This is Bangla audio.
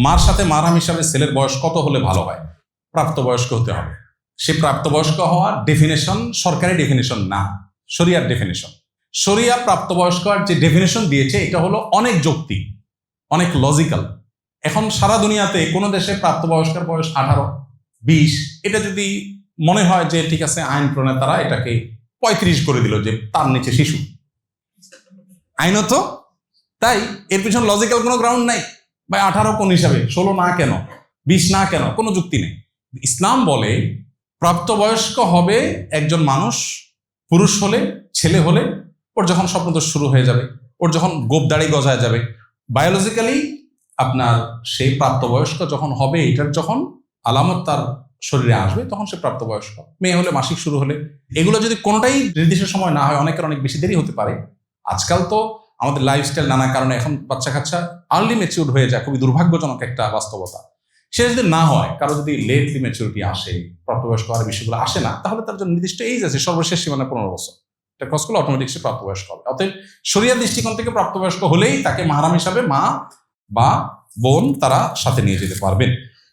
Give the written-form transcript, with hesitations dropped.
মার সাথে মারহাম হিসাবে ছেলের বয়স কত হলে ভালো হয়? প্রাপ্তবয়স্ক হতে হবে। সে প্রাপ্তবয়স্ক হওয়ার ডেফিনেশন সরকারি ডেফিনেশন না, শরিয়ার ডেফিনেশন। শরিয়া প্রাপ্তবয়স্কর যে ডেফিনেশন দিয়েছে এটা হলো অনেক যৌক্তিক, অনেক লজিক্যাল। এখন সারা দুনিয়াতে কোনো দেশে প্রাপ্তবয়স্কের বয়স 18-20, এটা যদি মনে হয় যে ঠিক আছে, আইন প্রণেতারা এটাকে 35 করে দিল যে তার নিচে শিশু, আইনত তাই এর পিছনে লজিক্যাল কোনো গ্রাউন্ড নাই। ভাই 18 কোন হিসাবে, 16 না কেন, 20 না কেন, কোনো যুক্তি নেই। ইসলাম বলে প্রাপ্তবয়স্ক হবে একজন মানুষ পুরুষ হলে, ছেলে হলে ওর যখন স্বপ্নদোষ শুরু হয়ে যাবে, ওর যখন গোপদাড়ি গজায় যাবে, বায়োলজিক্যালি আপনার সেই প্রাপ্তবয়স্ক যখন হবে, এটার যখন আলামত তার শরীরে আসবে তখন সে প্রাপ্তবয়স্ক। মেয়ে হলে মাসিক শুরু হলে, এগুলো যদি কোনোটাই নির্দিষ্ট সময় না হয়, অনেকের অনেক বেশি দেরি হতে পারে। আজকাল তো আমাদের লাইফস্টাইল নানা কারণে এখন বাচ্চা কাচ্চা আর্লি ম্যাচিউর হয়ে যায়, খুবই দুর্ভাগ্যজনক একটা বাস্তবতা। সে যদি না হয়, কারো যদি লেটলি ম্যাচুরিটি আসে, প্রাপ্তবয়স্ক হওয়ার বিষয়গুলো আসে না, তাহলে তার জন্য নির্দিষ্ট এইজ আছে, সর্বশেষ সীমানা 15 বছর। এটা ক্রস করলে অটোমেটিক সে প্রাপ্তবয়স্ক হবে। অতএব শরিয়ার দৃষ্টিকোণ থেকে প্রাপ্তবয়স্ক হলেই তাকে মাহরাম হিসাবে মা বা বোন তারা সাথে নিয়ে যেতে পারবেন।